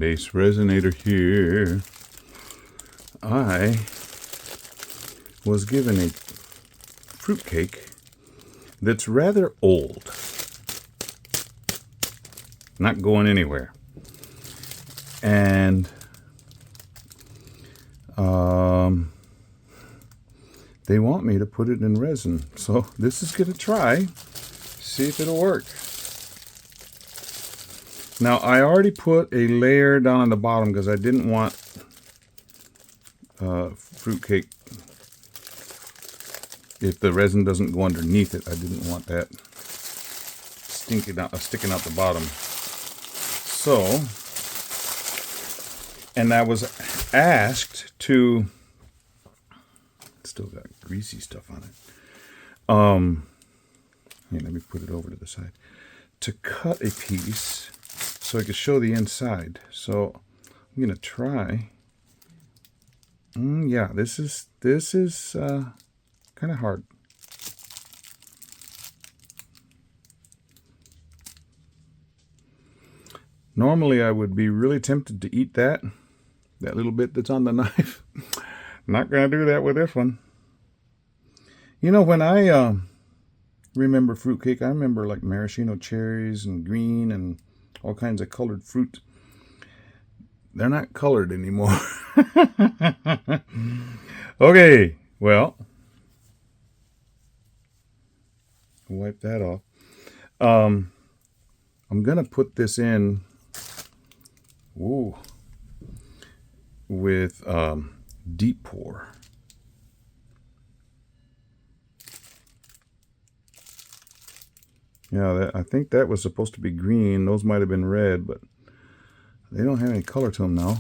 BassResinator here. I was given a fruitcake that's rather old. Not going anywhere. And they want me to put it in resin. So this is going to try. See if it'll work. Now I already put a layer down on the bottom because I didn't want fruitcake, if the resin doesn't go underneath it, I didn't want that sticking out the bottom. So, and I was asked to, still got greasy stuff on it. Here, let me put it over to the side. To cut a piece so I could show the inside. So I'm gonna try. Yeah, this is kind of hard. Normally I would be really tempted to eat that little bit that's on the knife. Not gonna do that with this one. You know, when I remember fruitcake, I remember like maraschino cherries and green and all kinds of colored fruit. They're not colored anymore. Okay, well, wipe that off. I'm gonna put this in with deep pour. Yeah, I think that was supposed to be green. Those might have been red, but they don't have any color to them now.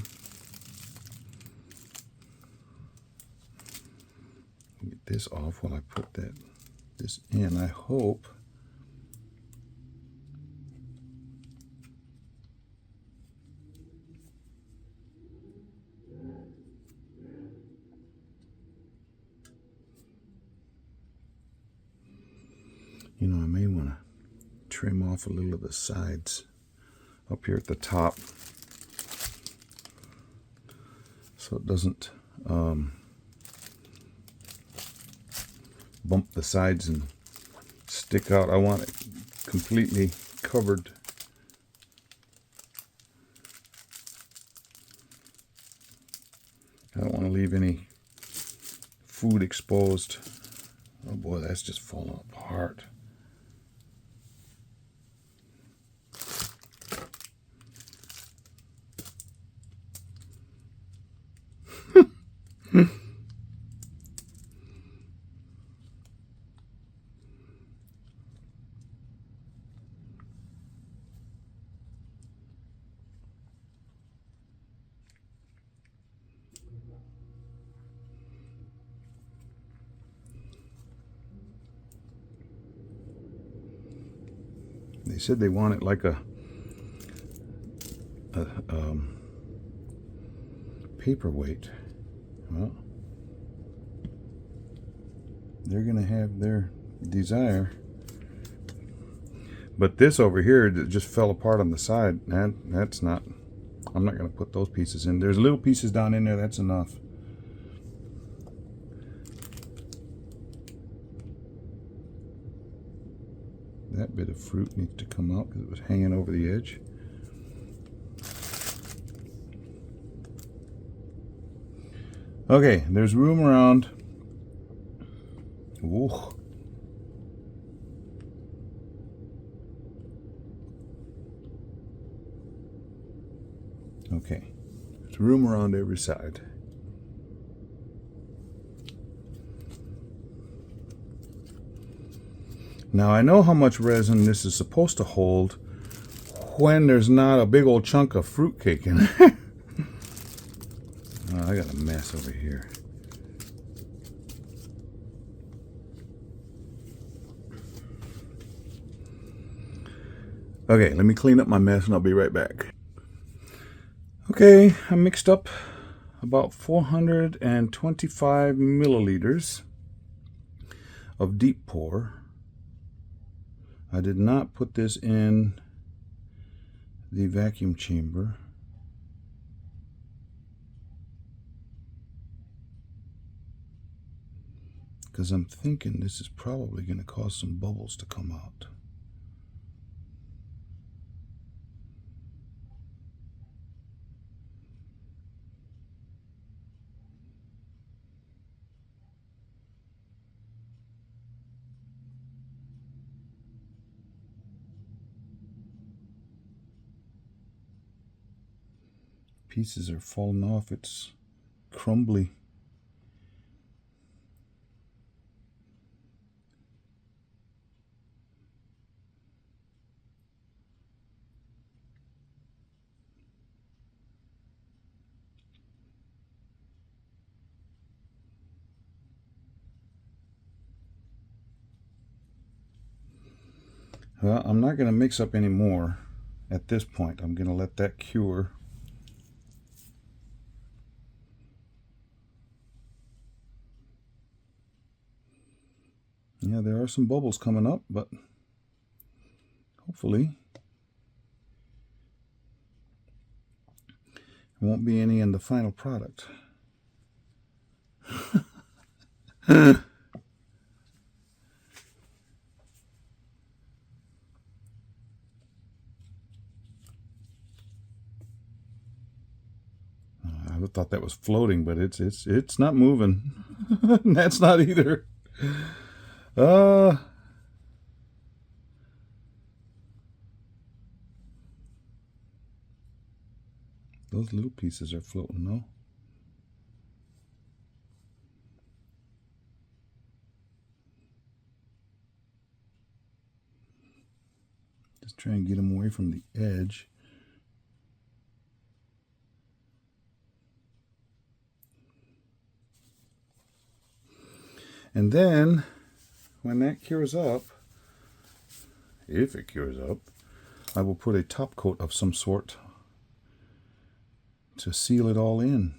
Get this off while I put this in. I hope. You know, I may want to trim off a little of the sides up here at the top so it doesn't bump the sides and stick out. I want it completely covered. I don't want to leave any food exposed. Oh boy, that's just falling apart. They said they want it like a paperweight. Well, they're gonna have their desire. But this over here that just fell apart on the side, that's not, I'm not gonna put those pieces in. There's little pieces down in there, that's enough. That bit of fruit needs to come out because it was hanging over the edge. Okay, there's room around. Ooh. Okay, there's room around every side. Now I know how much resin this is supposed to hold when there's not a big old chunk of fruitcake in it. Oh, I got a mess over here. Okay, let me clean up my mess and I'll be right back. Okay, I mixed up about 425 milliliters of deep pour. I did not put this in the vacuum chamber. because I'm thinking this is probably going to cause some bubbles to come out. Pieces are falling off. It's crumbly. Well, I'm not going to mix up any more at this point. I'm going to let that cure. Yeah, there are some bubbles coming up, but hopefully there won't be any in the final product. I thought that was floating, but it's not moving. That's not either. Those little pieces are floating, though. Just try and get them away from the edge. And then, when that cures up, if it cures up, I will put a top coat of some sort to seal it all in.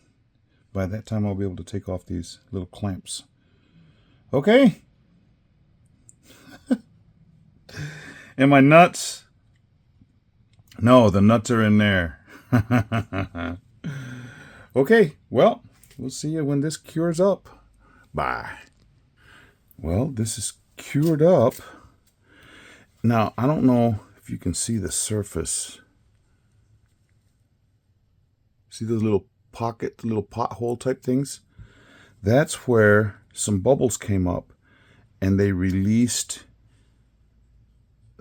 By that time, I'll be able to take off these little clamps. Okay? Am I nuts? No, the nuts are in there. Okay, well, we'll see you when this cures up. Bye. Well, this is cured up. Now, I don't know if you can see the surface. See those little pocket, little pothole type things? That's where some bubbles came up and they released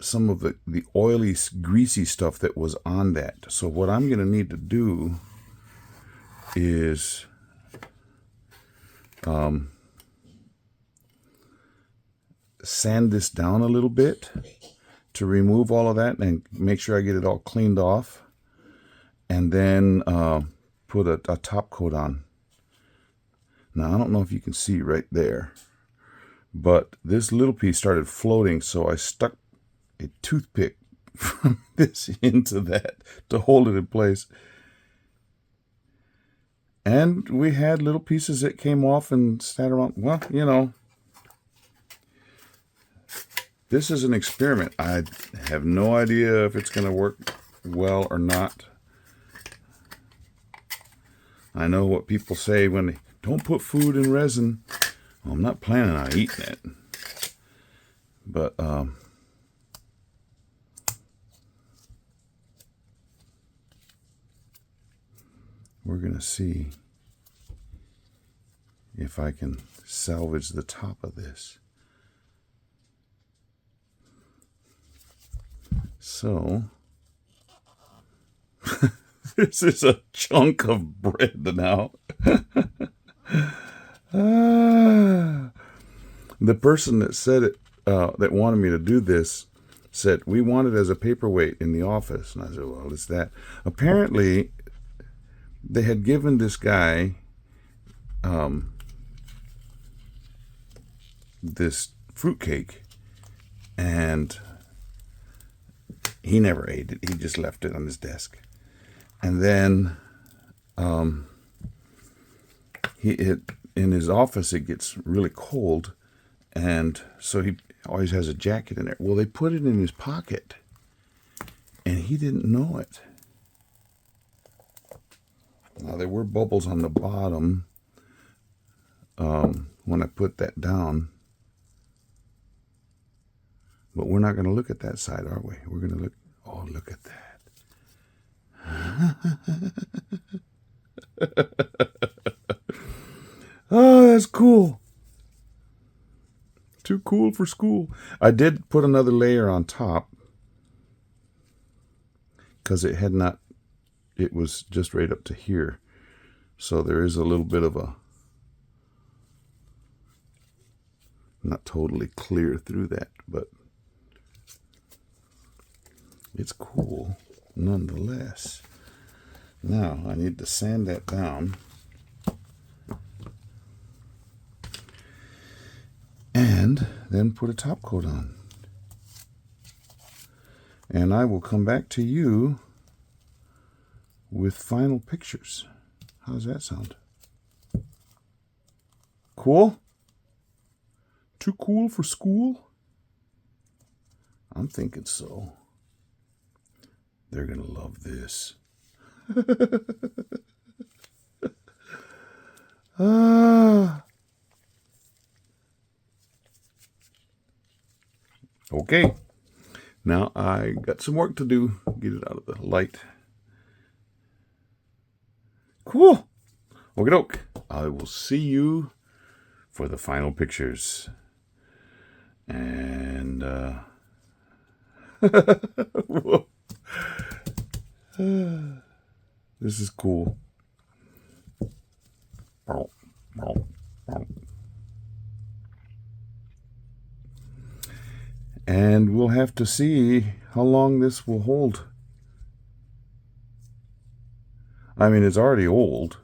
some of the oily, greasy stuff that was on that. So what I'm going to need to do is sand this down a little bit to remove all of that and make sure I get it all cleaned off, and then put a top coat on. Now I don't know if you can see right there, but this little piece started floating, so I stuck a toothpick from this into that to hold it in place. And we had little pieces that came off and sat around. Well, you know, this is an experiment. I have no idea if it's going to work well or not. I know what people say when they don't put food in resin. Well, I'm not planning on eating it. But, we're going to see if I can salvage the top of this. So, this is a chunk of bread now. The person that said it, that wanted me to do this, said, we want it as a paperweight in the office. And I said, well, it's that. Apparently, they had given this guy this fruitcake, and he never ate it. He just left it on his desk. And then in his office, it gets really cold, and so he always has a jacket in there. Well, they put it in his pocket, and he didn't know it. Now, there were bubbles on the bottom when I put that down. But we're not going to look at that side, are we? We're going to look. Oh, look at that. Oh, that's cool. Too cool for school. I did put another layer on top because it had not, it was just right up to here. So there is a little bit of a, not totally clear through that, but it's cool nonetheless. Now I need to sand that down. And then put a top coat on. And I will come back to you with final pictures. How does that sound? Cool? Too cool for school? I'm thinking so. They're going to love this. Okay, now I got some work to do. Get it out of the light. Cool. Okie doke. I will see you for the final pictures. And this is cool. And we'll have to see how long this will hold. I mean, it's already old.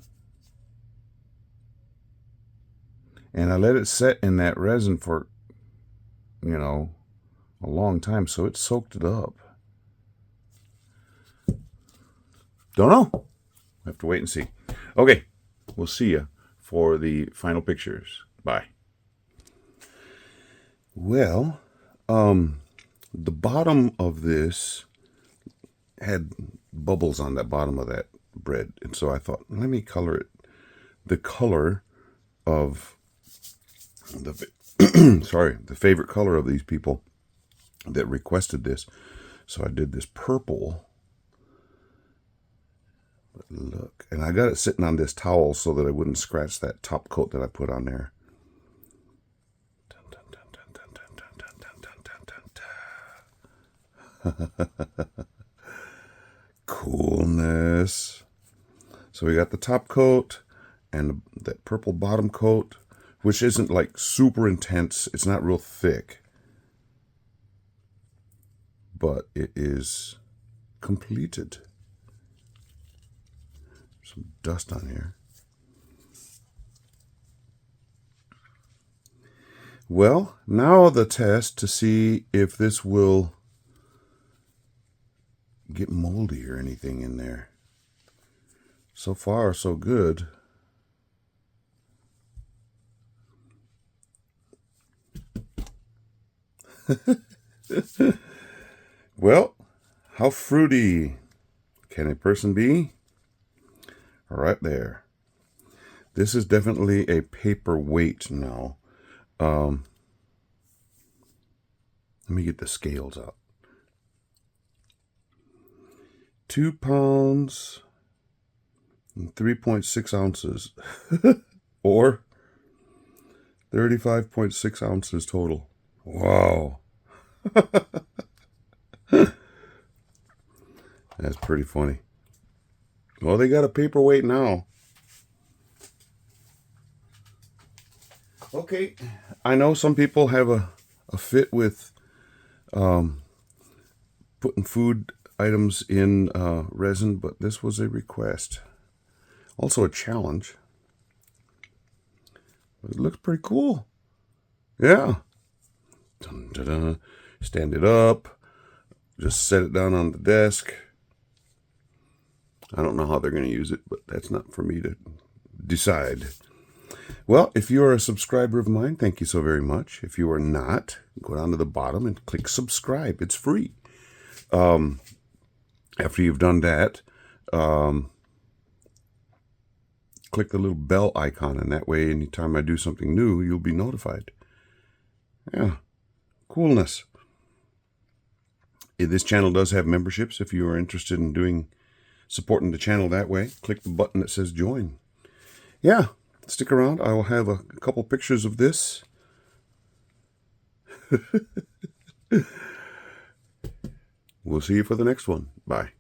And I let it set in that resin for, you know, a long time, so it soaked it up. Don't know. We'll have to wait and see. Okay, we'll see you for the final pictures. Bye. Well, the bottom of this had bubbles on the bottom of that bread, and so I thought, let me color it the color of the sorry, the favorite color of these people that requested this. So I did this purple. But look, and I got it sitting on this towel so that I wouldn't scratch that top coat that I put on there. Coolness. So we got the top coat and that purple bottom coat, which isn't like super intense. It's not real thick, but it is completed. Some dust on here. Well, now the test to see if this will get moldy or anything in there. So far, so good. Well, how fruity can a person be? Right there. This is definitely a paperweight now. Let me get the scales out. 2 pounds and 3.6 ounces or 35.6 ounces total. Wow. That's pretty funny. Well, they got a paperweight now. Okay. I know some people have a fit with putting food items in resin, but this was a request. Also a challenge. But it looks pretty cool. Yeah. Dun, dun, dun. Stand it up. Just set it down on the desk. I don't know how they're going to use it, but that's not for me to decide. Well, if you are a subscriber of mine, thank you so very much. If you are not, go down to the bottom and click subscribe. It's free. After you've done that, click the little bell icon, and that way anytime I do something new, you'll be notified. Yeah, coolness. This channel does have memberships. If you are interested in supporting the channel that way, click the button that says join. Yeah, stick around. I will have a couple pictures of this. We'll see you for the next one. Bye.